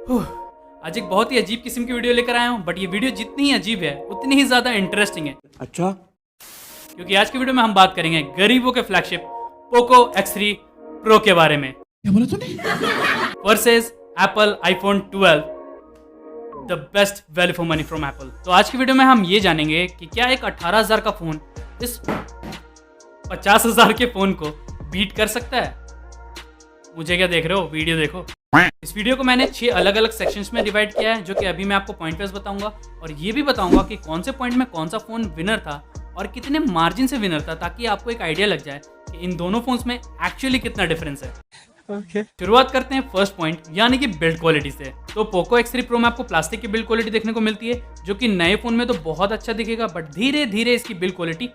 आज एक बहुत ही अजीब किस्म की वीडियो लेकर आया हूँ, बट ये वीडियो जितनी ही अजीब है उतनी ही ज्यादा इंटरेस्टिंग है। अच्छा, क्योंकि आज की वीडियो में हम बात करेंगे गरीबों के फ्लैगशिप पोको X3 प्रो के बारे में। क्या बोला तूने? Versus Apple iPhone 12, the best value for money from Apple. तो आज की वीडियो में हम ये जानेंगे कि क्या एक 18,000 का फोन इस 50,000 के फोन को बीट कर सकता है। मुझे क्या देख रहे हो, वीडियो देखो। इस वीडियो को मैंने 6 अलग अलग सेक्शंस में डिवाइड किया है, जो कि अभी मैं आपको पॉइंट वाइज बताऊंगा, और ये भी बताऊंगा कि कौन से पॉइंट में कौन सा फोन विनर था और कितने मार्जिन से विनर था, ताकि आपको एक आइडिया लग जाए कि इन दोनों फोन्स में एक्चुअली कितना डिफरेंस है। शुरुआत करते हैं फर्स्ट पॉइंट यानी कि बिल्ड क्वालिटी से। तो पोको X3 प्रो में आपको प्लास्टिक की बिल्ड क्वालिटी देखने को मिलती है, जो कि नए फोन में तो बहुत अच्छा दिखेगा, बट धीरे धीरे इसकी बिल्ड क्वालिटी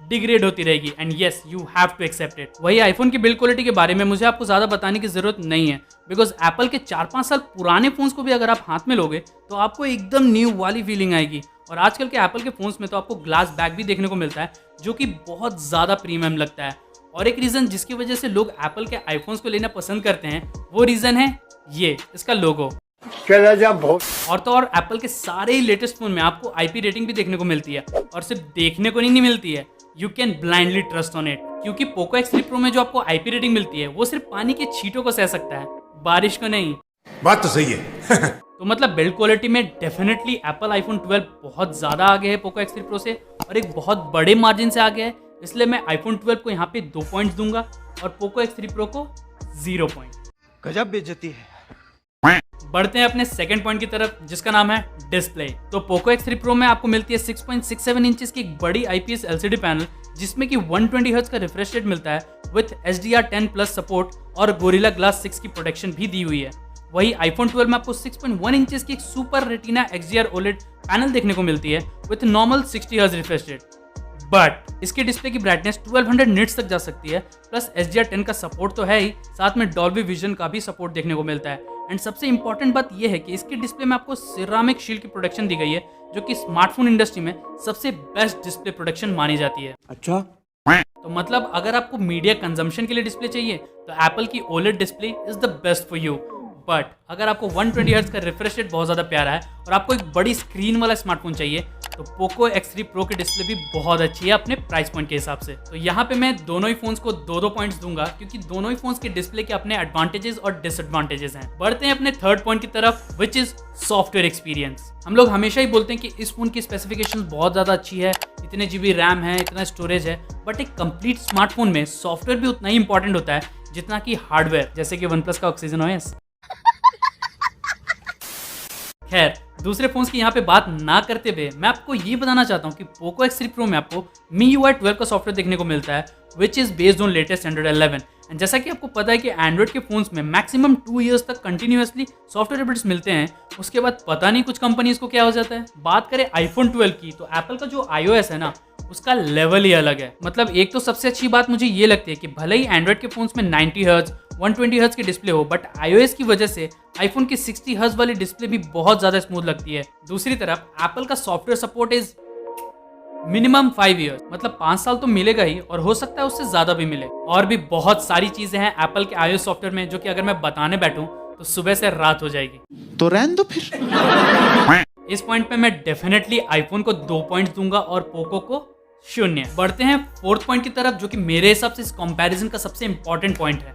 डिग्रेड होती रहेगी, and yes you have to accept it. वही आईफोन की बिल्ड क्वालिटी के बारे में मुझे आपको ज्यादा बताने की जरूरत नहीं है, बिकॉज एप्पल के 4-5 साल पुराने फोन्स को भी अगर आप हाथ में लोगे तो आपको एकदम न्यू वाली फीलिंग आएगी। और आजकल के एप्पल के फोन्स में तो आपको ग्लास बैक भी देखने को मिलता है, जो कि बहुत ज्यादा प्रीमियम लगता है। और एक रीजन जिसकी वजह से लोग एप्पल के आईफोन्स को लेना पसंद करते हैं, वो रीजन है ये इसका लोगो। और तो और एप्पल के सारे ही लेटेस्ट फोन में आपको आईपी रेटिंग भी देखने को मिलती है, और सिर्फ देखने को नहीं मिलती है, you can blindly trust on it. क्योंकि पोको X3 प्रो में जो आपको आईपी रेटिंग मिलती है वो सिर्फ पानी के छींटों को सह सकता है, बारिश को नहीं। बात तो सही है। तो मतलब बिल्ड क्वालिटी में डेफिनेटली एप्पल आईफोन 12 बहुत ज्यादा आगे है पोको X3 प्रो से, और एक बहुत बड़े मार्जिन से आगे है। इसलिए मैं आईफोन 12 को यहाँ पे 2 पॉइंट्स दूंगा और पोको X3 प्रो को 0 पॉइंट। गजब बेइज्जती है। बढ़ते हैं अपने सेकंड पॉइंट की तरफ, जिसका नाम है डिस्प्ले। तो पोको X3 प्रो में आपको मिलती है 6.67 इंचेस की एक बड़ी IPS LCD पैनल, जिसमें कि 120 हर्ट्ज का रिफ्रेश रेट मिलता है विथ HDR10+ सपोर्ट, और गोरिल्ला ग्लास 6 की प्रोटेक्शन भी दी हुई है। वही आईफोन 12 में आपको 6.1 इंचेस की एक super retina XDR OLED panel देखने को मिलती है with normal 60 hertz refresh rate, but इसके डिस्प्ले की ब्राइटनेस 1200 निट्स तक जा सकती है। प्लस HDR10 का सपोर्ट तो है ही, साथ में डॉल्बी विजन का भी सपोर्ट देखने को मिलता है। एंड सबसे इंपॉर्टेंट बात यह है कि इसके डिस्प्ले में आपको सिरामिक शील्ड की प्रोटेक्शन दी गई है, जो कि स्मार्टफोन इंडस्ट्री में सबसे बेस्ट डिस्प्ले प्रोटेक्शन मानी जाती है। अच्छा, तो मतलब अगर आपको मीडिया कंजम्पशन के लिए डिस्प्ले चाहिए तो एप्पल की OLED display is the best for you. But अगर आपको 120 हर्ट्ज का रिफ्रेश रेट बहुत ज़्यादा प्यारा है और आपको एक बड़ी स्क्रीन वाला स्मार्टफोन चाहिए, तो पोको X3 प्रो की डिस्प्ले भी बहुत अच्छी है अपने प्राइस पॉइंट के हिसाब से। तो यहाँ पे मैं दोनों ही फोन्स को 2-2 पॉइंट्स दूंगा, क्योंकि दोनों ही फोन्स के डिस्प्ले के अपने एडवांटेजेस और डिसएडवांटेजेस हैं। बढ़ते हैं अपने थर्ड पॉइंट की तरफ, विच इज सॉफ्टवेयर एक्सपीरियंस। हम लोग हमेशा ही बोलते हैं कि इस फोन की स्पेसिफिकेशन बहुत ज़्यादा अच्छी है, इतने GB रैम है, इतना स्टोरेज है, बट एक कंप्लीट स्मार्टफोन में सॉफ्टवेयर भी उतना ही इंपॉर्टेंट होता है जितना कि हार्डवेयर, जैसे कि OnePlus का ऑक्सीजन OS। खैर, दूसरे फोन्स की यहाँ पे बात ना करते हुए मैं आपको ये बताना चाहता हूँ कि पोको X3 प्रो में आपको MIUI 12 का सॉफ्टवेयर देखने को मिलता है, which is based on latest Android 11। And जैसा कि आपको पता है कि एंड्रॉइड के फोन्स में मैक्सिमम 2 इयर्स तक कंटिन्यूअसली सॉफ्टवेयर अपडेट्स मिलते हैं, उसके बाद पता नहीं कुछ कंपनीज को क्या हो जाता है। बात करें आईफोन 12 की, तो एप्पल का जो iOS है ना, उसका लेवल ही अलग है। मतलब एक तो सबसे अच्छी बात मुझे ये लगती है कि भले ही एंड्रॉइड के फोन्स में 90 हर्ट्ज 120 हर्ट्ज की डिस्प्ले हो, बट iOS की वजह से आईफोन की 60 हर्ट्ज वाली डिस्प्ले भी बहुत ज्यादा स्मूथ लगती है। दूसरी तरफ एप्पल का software support is minimum 5 years, मतलब 5 साल तो मिलेगा ही, और हो सकता है उससे ज्यादा भी मिले। और भी बहुत सारी चीजें हैं एप्पल के iOS सॉफ्टवेयर में, जो कि अगर मैं बताने बैठूं तो सुबह से रात हो जाएगी। तो रहने दो फिर। इस पॉइंट पे मैं डेफिनेटली आईफोन को 2 पॉइंट्स दूंगा और पोको को 0। बढ़ते हैं फोर्थ पॉइंट की तरफ, जो कि मेरे हिसाब से इस कंपैरिजन का सबसे इंपॉर्टेंट पॉइंट है,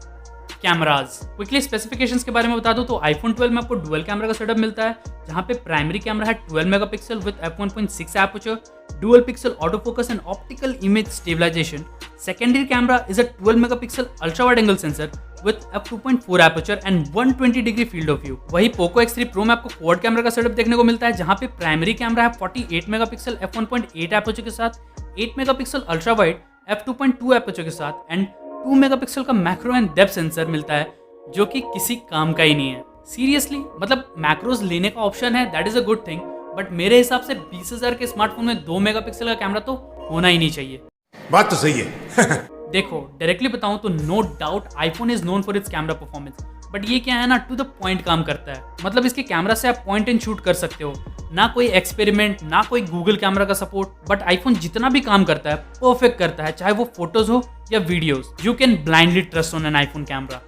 कैमराज। क्विकली स्पेसिफिकेशंस के बारे में बता दूं तो आईफोन 12 में आपको डुअल कैमरा का सेटअप मिलता है, जहां पे प्राइमरी कैमरा है 12 megapixel with f1.6 aperture, dual pixel auto focus and optical image stabilisation. Secondary camera is a 12 megapixel ultra wide angle sensor with f2.4 aperture and 120 degree field of view. वही Poco X3 Pro में आपको quad camera का setup देखने को मिलता है, जहां पे प्राइमरी कैमरा है 48 मेगापिक्सल f1.8 एपर्चर के साथ, 8 megapixel ultra wide f2.2 aperture के साथ, एंड 2 मेगापिक्सल का मैक्रो एंड डेप्थ सेंसर मिलता है, जो कि किसी काम का ही नहीं है। सीरियसली, मतलब मैक्रोज लेने का ऑप्शन है, that is a good thing, but मेरे हिसाब से 20,000 के स्मार्टफोन में 2 मेगापिक्सल का कैमरा तो होना ही नहीं चाहिए। बात तो सही है। देखो, डायरेक्टली बताऊं तो no doubt iPhone is known for its camera performance, but ये क्या है ना, टू द पॉइंट काम करता है। मतलब इसके कैमरा से आप पॉइंट एंड शूट कर सकते हो, ना कोई एक्सपेरिमेंट, ना कोई गूगल कैमरा का सपोर्ट, बट आईफोन जितना भी काम करता है परफेक्ट करता है, चाहे वो फोटोज हो या videos. You can blindly trust on an iPhone camera.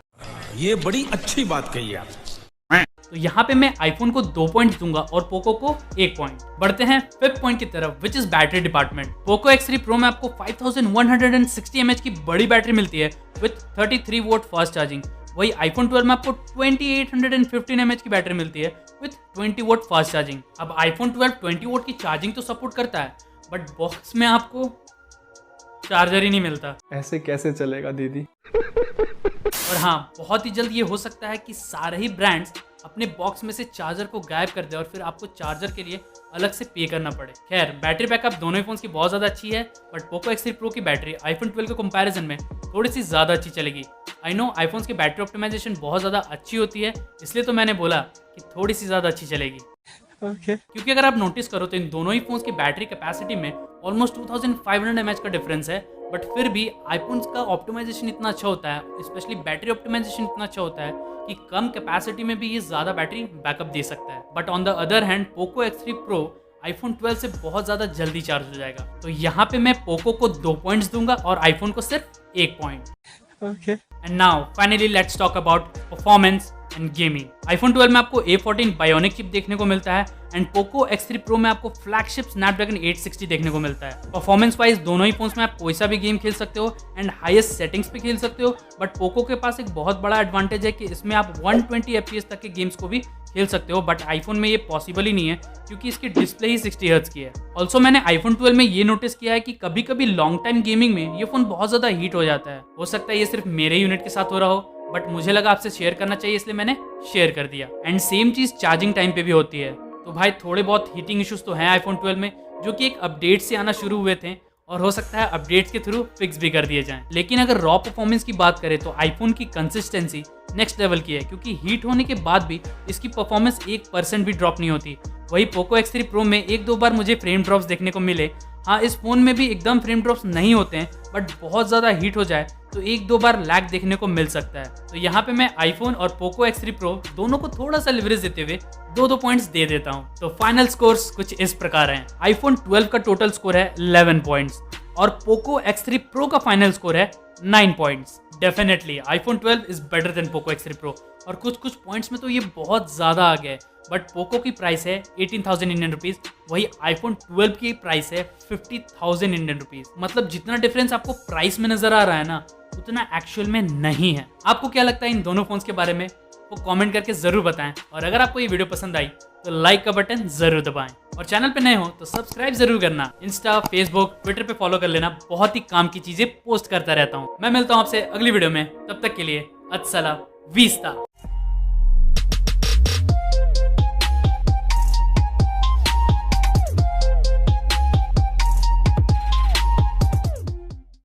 ये बड़ी अच्छी बात कही आप। तो यहाँ पे मैं आईफोन को 2 पॉइंट दूंगा और पोको को 1 पॉइंट। बढ़ते हैं 5th पॉइंट की तरफ, which is battery department. Poco X3 Pro में आपको 5160 mAh की बड़ी बैटरी मिलती है विथ 33 वोल्ट फास्ट चार्जिंग। वही आईफोन 12 में आपको 2815 mAh की बैटरी मिलती है विथ 20 वोट फास्ट चार्जिंग। अब आईफोन 12 20 वोट की चार्जिंग तो सपोर्ट करता है, बट बॉक्स में आपको चार्जर ही नहीं मिलता। ऐसे कैसे चलेगा दीदी? और हाँ, बहुत ही जल्द ये हो सकता है कि सारे ही ब्रांड्स अपने बॉक्स में से चार्जर को गायब कर दे और फिर आपको चार्जर के लिए अलग से पे करना पड़े। खैर, बैटरी बैकअप दोनों ही फोन्स की बहुत ज़्यादा अच्छी है, बट पोको X3 Pro की बैटरी आईफोन 12 के कंपैरिजन में थोड़ी सी ज़्यादा अच्छी चलेगी। आई नो आईफोन्स की बैटरी ऑप्टिमाइजेशन बहुत ज़्यादा अच्छी होती है, इसलिए तो मैंने बोला कि थोड़ी सी ज़्यादा अच्छी चलेगी। क्योंकि अगर आप नोटिस करो तो इन दोनों ही फोन्स की बैटरी कैपेसिटी में ऑलमोस्ट 2500 mAh का डिफरेंस है, बट फिर भी आईफोन्स का ऑप्टिमाइजेशन इतना अच्छा होता है, स्पेशली बैटरी ऑप्टिमाइजेशन इतना अच्छा होता है कि कम कैपेसिटी में भी ये ज़्यादा बैटरी बैकअप दे सकता है। But on the other hand Poco X3 Pro iPhone 12 से बहुत ज़्यादा जल्दी चार्ज हो जाएगा। तो यहाँ पे मैं पोको को 2 पॉइंट्स दूंगा और आईफोन को सिर्फ 1 point. And now finally let's talk about performance and gaming. IPhone 12 में आपको A14 बायोनिक चिप देखने को मिलता है एंड पोको X3 Pro में आपको फ्लैगशिप स्नैपड्रैगन 860 देखने को मिलता है। परफॉर्मेंस वाइज दोनों ही फोन्स में आप कोई सा भी गेम खेल सकते हो एंड हाईएस्ट सेटिंग्स पे खेल सकते हो, बट पोको के पास एक बहुत बड़ा एडवांटेज है कि इसमें आप 120 FPS तक के गेम्स को भी खेल सकते हो, बट आईफोन में ये पॉसिबल ही नहीं है क्योंकि इसकी डिस्प्ले ही 60 हर्ट्ज की है। ऑल्सो मैंने आईफोन 12 में ये नोटिस किया है कि कभी कभी लॉन्ग टाइम गेमिंग में ये फोन बहुत ज़्यादा हीट हो जाता है। हो सकता है ये सिर्फ मेरे यूनिट के साथ हो रहा हो, बट मुझे लगा आपसे शेयर करना चाहिए इसलिए मैंने शेयर कर दिया। And same cheese charging time पे भी होती है। तो भाई थोड़े बहुत हीटिंग इश्यूज तो हैं आईफोन 12 में, जो कि एक अपडेट से आना शुरू हुए थे और हो सकता है अपडेट्स के थ्रू फिक्स भी कर दिए जाएं। लेकिन अगर रॉ परफॉर्मेंस की बात करें तो आईफोन की कंसिस्टेंसी नेक्स्ट लेवल की है, क्योंकि हीट होने के बाद भी इसकी परफॉर्मेंस 1% भी ड्रॉप नहीं होती। वही पोको X3 Pro में 1-2 बार मुझे फ्रेम ड्रॉप्स देखने को मिले। हाँ, इस फोन में भी एकदम फ्रेम ड्रॉप्स नहीं होते हैं, बट बहुत ज़्यादा हीट हो जाए तो 1-2 बार लैग देखने को मिल सकता है। तो यहाँ पे मैं आईफोन और पोको X3 Pro दोनों को थोड़ा सा लिवरेज देते हुए 2-2 पॉइंट्स दे देता हूँ। तो फाइनल स्कोर्स कुछ इस प्रकार हैं। आईफोन 12 का टोटल स्कोर है 11 पॉइंट्स और पोको X3 Pro का फाइनल स्कोर है 9 points. Definitely iPhone 12 is better than Poco X3 Pro और कुछ पॉइंट्स में तो ये बहुत ज़्यादा आ गया है, बट पोको की प्राइस है 18,000 इंडियन रुपीज़, वही आईफोन 12 की प्राइस है 50,000 इंडियन रुपीज़। मतलब जितना डिफरेंस आपको प्राइस में नजर आ रहा है ना, उतना एक्चुअल में नहीं है। आपको क्या लगता है इन दोनों फोन्स के बारे में, वो कमेंट करके ज़रूर बताएं। और अगर आपको ये वीडियो पसंद आई तो लाइक का बटन ज़रूर दबाएं और चैनल पे नए हो तो सब्सक्राइब जरूर करना। इंस्टा, फेसबुक, ट्विटर पे फॉलो कर लेना, बहुत ही काम की चीज़ें पोस्ट करता रहता हूँ। मैं मिलता हूँ आपसे अगली वीडियो में, तब तक के लिए अस्सलाम विस्ता।